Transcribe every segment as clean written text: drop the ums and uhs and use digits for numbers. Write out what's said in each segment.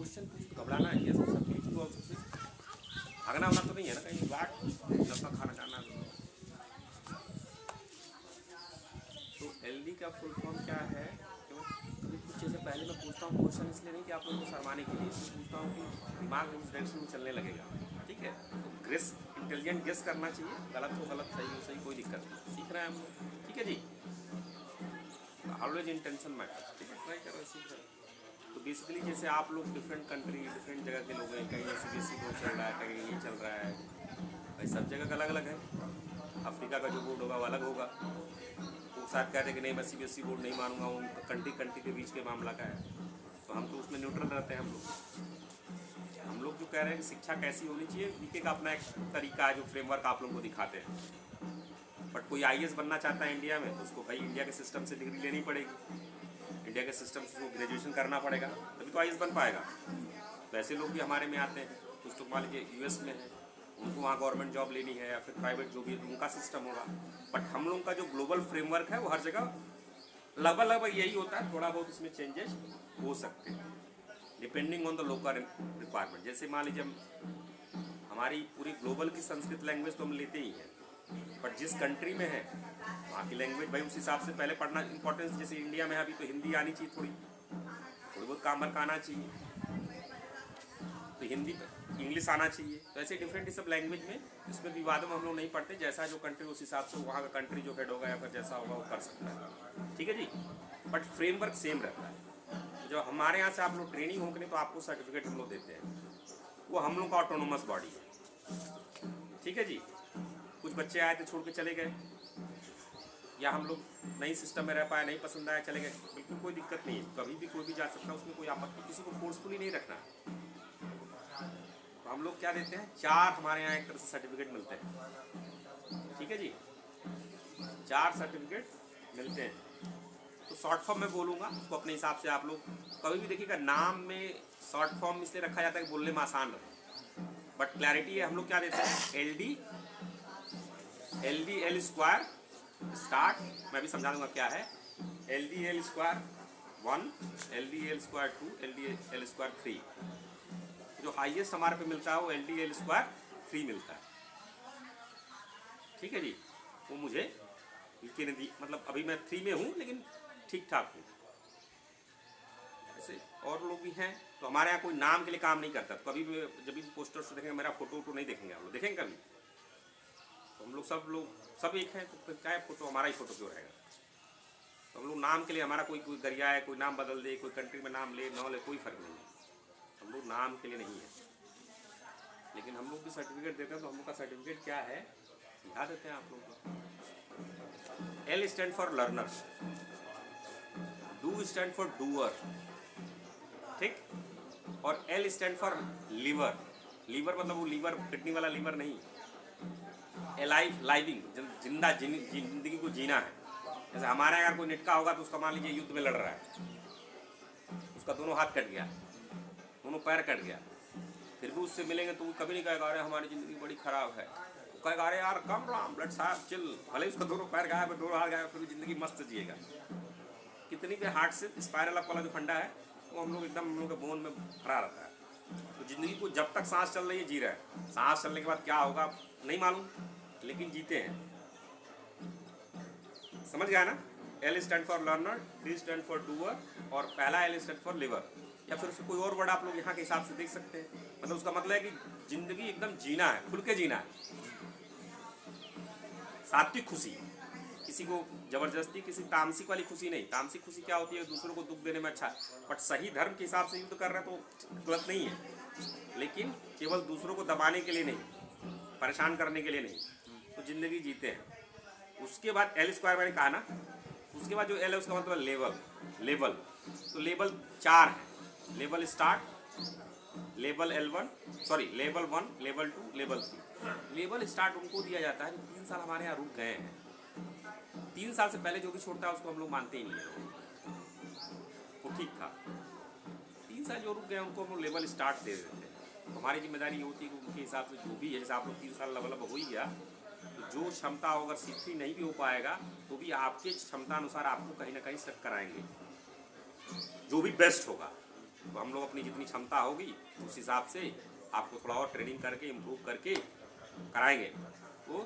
Question पूछ तो घबराना है, ये सब चीज़ को भागना होना तो नहीं है ना कहीं बाट लड़का खाना खाना। तो एलडी का फुल फॉर्म क्या है? कभी कुछ चीज़ें पहले मैं पूछता हूँ क्वेश्चन, इसलिए नहीं कि आप लोगों को शर्माने के लिए, इसलिए पूछता हूँ कि दिमाग इस डायरेक्शन में चलने लगेगा, ठीक है? तो गेस, इंटेलिजेंट गेस करना चाहिए, गलत हो गलत, सही हो सही, कोई दिक्कत नहीं, सीख रहे हैं हम लोग, ठीक है जी। ऑलवेज इंटेंशन मैटर्स, ठीक है, ट्राई करो, सीख रहे हैं। तो बेसिकली जैसे आप लोग डिफरेंट कंट्री, डिफरेंट जगह के लोग हैं, कहीं सीबीएसई बोर्ड चल रहा है, कहीं ये चल रहा है, भाई सब जगह का अलग अलग है। अफ्रीका का जो बोर्ड होगा वो अलग होगा, तो साथ कहते हैं कि नहीं मैं सीबीएसई बोर्ड नहीं मानूंगा, वो कंट्री कंट्री के बीच के मामला का है, तो हम तो उसमें न्यूट्रल रहते हैं। हम लोग जो कह रहे हैं कि शिक्षा कैसी होनी चाहिए, बीके का अपना एक तरीका है जो फ्रेमवर्क आप लोगों को दिखाते हैं। बट कोई आईएएस बनना चाहता है इंडिया में, तो उसको भाई इंडिया के सिस्टम से डिग्री लेनी पड़ेगी, इंडिया के सिस्टम से उसको ग्रेजुएशन करना पड़ेगा, तभी तो आईएएस बन पाएगा। वैसे लोग भी हमारे में आते हैं, कुछ तो मान लीजिए यूएस में है, उनको वहाँ गवर्नमेंट जॉब लेनी है या फिर प्राइवेट जो भी उनका सिस्टम होगा। बट हम लोगों का जो ग्लोबल फ्रेमवर्क है वो हर जगह लगभग लगभग यही होता है, थोड़ा बहुत इसमें चेंजेस हो सकते हैं depending on the local requirement. जैसे मान लीजिए हमारी पूरी ग्लोबल की संस्कृत लैंग्वेज तो हम लेते ही हैं, बट जिस कंट्री में है वहाँ की लैंग्वेज भाई उस हिसाब से पहले पढ़ना इंपॉर्टेंस। जैसे इंडिया में है अभी, तो हिंदी आनी चाहिए, थोड़ी बहुत काम वर्क आना चाहिए, तो हिंदी इंग्लिश आना चाहिए। तो ऐसे डिफरेंट सब लैंग्वेज में, इसमें विवादों में हम लोग नहीं पढ़ते, जैसा जो कंट्री उस हिसाब से वहाँ का कंट्री जो हेड होगा या फिर जैसा होगा वो कर सकता है, ठीक है जी। बट फ्रेमवर्क सेम रहता है। जो हमारे यहाँ से आप लोग ट्रेनिंग होंगे तो आपको सर्टिफिकेट हम लोग देते हैं, वो हम लोग का ऑटोनोमस बॉडी है, ठीक है जी। कुछ बच्चे आए थे छोड़ के चले गए, या हम लोग नई सिस्टम में रह पाए, नहीं पसंद आया चले गए, बिल्कुल कोई दिक्कत नहीं है, कभी भी कोई भी जा सकता है, उसमें कोई आपत्ति, किसी को फोर्सफुली नहीं रखना। तो हम लोग क्या देते हैं, 4 हमारे यहाँ एक तरह से सर्टिफिकेट मिलते हैं, ठीक है जी, 4 सर्टिफिकेट मिलते हैं। तो शॉर्ट फॉर्म में बोलूँगा, उसको अपने हिसाब से आप लोग कभी भी देखिएगा, नाम में शॉर्ट फॉर्म इसलिए रखा जाता है कि बोलने में आसान रहे, बट क्लैरिटी है। हम लोग क्या देते हैं, एल स्क्वायर स्टार्ट, मैं भी समझा दूंगा क्या है, L square 1, L square 2, L square 3। जो हाईएस्ट हमारे पे मिलता है वो एल स्क्वायर 3 मिलता है, ठीक है जी। वो मुझे मतलब अभी मैं 3 में हूँ लेकिन ठीक ठाक हूँ। ऐसे और लोग भी हैं, तो हमारे यहाँ कोई नाम के लिए काम नहीं करता। कभी भी जब भी पोस्टर से देखेंगे, मेरा फोटो नहीं देखेंगे आप लोग, देखेंगे कभी? तो हम लोग सब एक हैं, तो क्या है, फोटो हमारा ही फोटो क्यों रहेगा? तो हम लोग नाम के लिए, हमारा कोई गरिया है, कोई नाम बदल दे, कोई कंट्री में नाम ले न ले, कोई फर्क नहीं है, हम लोग नाम के लिए नहीं है। लेकिन हम लोग भी सर्टिफिकेट देते हैं, तो हम लोग का सर्टिफिकेट क्या है सिखा देते हैं आप लोग को। L stand for learner, do stand for doer, ठीक, और L stand for liver. Liver मतलब वो लीवर किडनी वाला लीवर नहीं, एलाइव, लाइविंग, जिंदा, जिंदगी को जीना है। जैसे हमारे अगर कोई निटका होगा तो उसका मान लीजिए युद्ध में लड़ रहा है, उसका दोनों हाथ कट गया, दोनों पैर कट गया, फिर भी उससे मिलेंगे तो वो कभी नहीं कहेगा अरे हमारी ज़िंदगी बड़ी ख़राब है, वो कहेगा अरे यार कम राम ब्लड साहब चिल, भले उसका दोनों पैर गायब है, दोनों हाथ गायब, फिर भी ज़िंदगी मस्त जिएगा। कितनी भी हार्ट से स्पाइरल अप वाला जो फंडा है वो हम लोग एकदम, हम लोग के बोन में भरा रहता है। तो ज़िंदगी को जब तक सांस चल रही है जी रहा है, सांस चलने के बाद क्या होगा नहीं मालूम, लेकिन जीते हैं। समझ गया ना? L stand for learner, D stand for doer, और पहला एल स्टैंड फॉर लिवर, या फिर उसको कोई और वर्ड आप लोग यहाँ के हिसाब से देख सकते हैं। मतलब उसका मतलब है कि जिंदगी एकदम जीना है, खुल के जीना है, सात्विक खुशी, किसी को जबरदस्ती, किसी तामसिक वाली खुशी नहीं। तामसिक खुशी क्या होती है, दूसरों को दुख देने में अच्छा, बट सही धर्म के हिसाब से युद्ध कर रहे हैं तो गलत नहीं है, लेकिन केवल दूसरों को दबाने के लिए नहीं, परेशान करने के लिए नहीं, तो जिंदगी जीते हैं। उसके बाद एल स्क्वायर मैंने कहा ना, उसके बाद जो एल है उसका मतलब लेवल, लेवल, तो लेवल 4 है, level start, level L1, sorry level 1, level 2, level 3। Level start उनको दिया जाता है जो 3 साल हमारे यहाँ रुक गए हैं। 3 साल से पहले जो भी छोड़ता है उसको हम लोग मानते ही नहीं है, वो ठीक था। 3 साल जो रुक गए उनको हम लोग लेवल स्टार्ट दे देते हैं। तो हमारी जिम्मेदारी ये होती है कि उनके हिसाब से जो भी है, जैसे आप लोग 3 साल लेवल हो ही गया, तो जो क्षमता अगर सीखी नहीं भी हो पाएगा तो भी आपके क्षमता अनुसार आपको कहीं ना कहीं सेट कराएंगे, जो भी बेस्ट होगा। तो हम लोग अपनी जितनी क्षमता होगी उस हिसाब से आपको थोड़ा और ट्रेनिंग करके इम्प्रूव करके कराएंगे। वो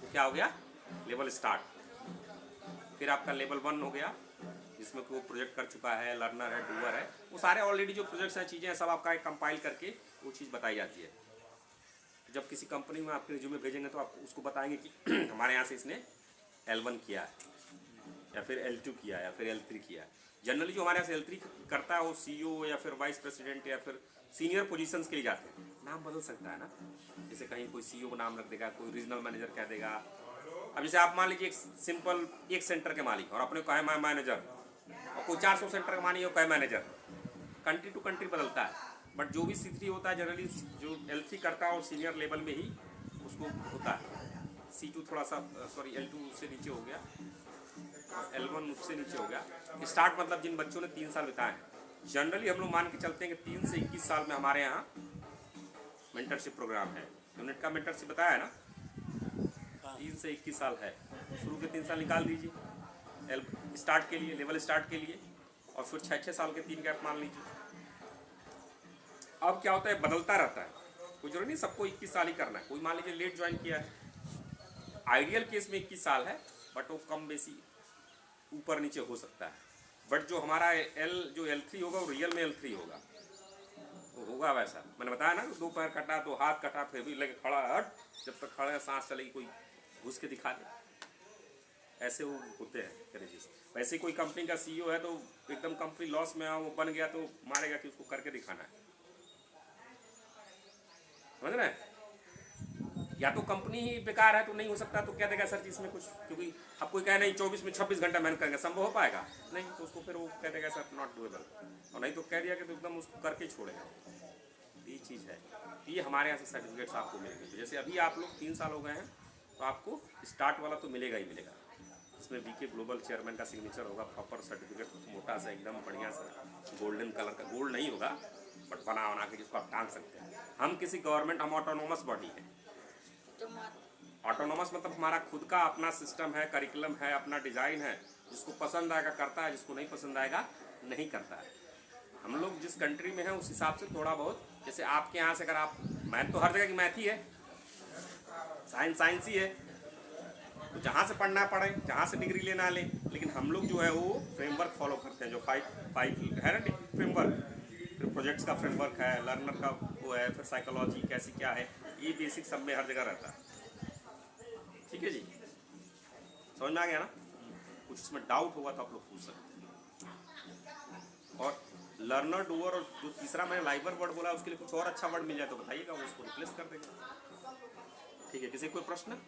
क्या हो गया, लेवल स्टार्ट। फिर आपका लेवल 1 हो गया, जिसमें कि वो प्रोजेक्ट कर चुका है, लर्नर है, डूअर है, वो सारे ऑलरेडी जो प्रोजेक्ट्स हैं, चीज़ें हैं, सब आपका एक कंपाइल करके वो चीज़ बताई जाती है। जब किसी कंपनी में आपके रिज्यूमे भेजेंगे तो आप उसको बताएंगे कि हमारे यहाँ से इसने L1 किया है, या फिर L2 किया है, या फिर L3 किया है। जनरली जो हमारे यहाँ से L3 करता है वो CEO या फिर वाइस प्रेसिडेंट या फिर सीनियर पोजीशंस के लिए जाते हैं। नाम बदल सकता है ना, जैसे कहीं कोई CEO का नाम रख देगा, कोई रीजनल मैनेजर कह देगा। अब जैसे आप मान लीजिए एक सिंपल एक सेंटर के मालिक और अपने को है मैनेजर, और कोई 400 सेंटर का मालिक कहे मैनेजर, कंट्री टू कंट्री बदलता है। बट जो भी C3 होता है जनरली जो L3 करता है वो सीनियर लेवल में ही उसको होता है। C2 थोड़ा सा सॉरी L2 से नीचे हो गया, L1 उससे नीचे हो गया। स्टार्ट मतलब जिन बच्चों ने 3 साल बिताए हैं, जनरली हम लोग मान के चलते हैं कि 3 से 21 साल में हमारे यहाँ मेंटरशिप प्रोग्राम है। यूनिट का मेंटरशिप बताया है ना, 3 से 21 साल है। शुरू के 3 साल निकाल दीजिए स्टार्ट के लिए, लेवल स्टार्ट के लिए, और फिर 6-6 साल के 3 गैप मान लीजिए। अब क्या होता है, बदलता रहता है, कोई जरूरी नहीं सबको 21 साल ही करना है। कोई मान लीजिए लेट ज्वाइन किया है, आइडियल केस में 21 साल है, बट वो कम बेसी ऊपर नीचे हो सकता है। बट जो हमारा जो L3 होगा वो रियल में L3 होगा, वो होगा वैसा। मैंने बताया ना, 2 पैर कटा, 2 हाथ कटा, फिर भी लगे खड़ा, हट, जब तक खड़ा है सांस चलेगी, कोई घुस के दिखा दे, ऐसे वो होते हैं करेजिस। वैसे कोई कंपनी का CEO है तो एकदम कंपनी लॉस में वो बन गया तो मारेगा कि उसको करके दिखाना है, समझ रहे हैं? या तो कंपनी ही बेकार है तो नहीं हो सकता, तो क्या देगा सर जी इसमें कुछ, क्योंकि अब कोई कहे नहीं 24 में 26 घंटा मेहनत करेंगे, संभव हो पाएगा नहीं, तो उसको फिर वो कह देगा सर नॉट डूएबल, और नहीं तो कह दिया कि तो एकदम उसको करके छोड़ेगा। ये चीज़ है, ये हमारे यहाँ से सर्टिफिकेट्स आपको मिलेंगे। जैसे अभी आप लोग 3 साल हो गए हैं तो आपको स्टार्ट वाला तो मिलेगा ही मिलेगा, इसमें VK ग्लोबल चेयरमैन का सिग्नेचर होगा, प्रॉपर सर्टिफिकेट, मोटा सा एकदम बढ़िया सा गोल्डन कलर का, गोल्ड नहीं होगा बट बना के जिसको आप टांग सकते हैं। हम किसी गवर्नमेंट, हम ऑटोनोमस बॉडी है। ऑटोनोमस मतलब हमारा खुद का अपना सिस्टम है, करिकुलम है, अपना डिज़ाइन है, जिसको पसंद आएगा करता है, जिसको नहीं पसंद आएगा नहीं करता है। हम लोग जिस कंट्री में हैं उस हिसाब से थोड़ा बहुत, जैसे आपके यहाँ से अगर आप, मैथ तो हर जगह की मैथ ही है, साइंस ही है, तो जहाँ से पढ़ना पड़े, जहाँ से डिग्री लेना ले, लेकिन हम लोग जो है वो फ्रेमवर्क फॉलो करते हैं, जो फाइव है ना फ्रेमवर्क, फिर प्रोजेक्ट्स का फ्रेमवर्क है, लर्नर का वो है, फिर साइकोलॉजी कैसी क्या है, ये बेसिक सब में हर जगह रहता है। ठीक है जी, समझ में आ गया ना? कुछ इसमें डाउट होगा तो आप लोग पूछ सकते हैं। और लर्नर, डूअर, और जो तीसरा मैंने लाइवर वर्ड बोला उसके लिए कुछ और अच्छा वर्ड मिल जाए तो बताइएगा, वो उसको रिप्लेस कर देंगे। ठीक है, किसी कोई प्रश्न?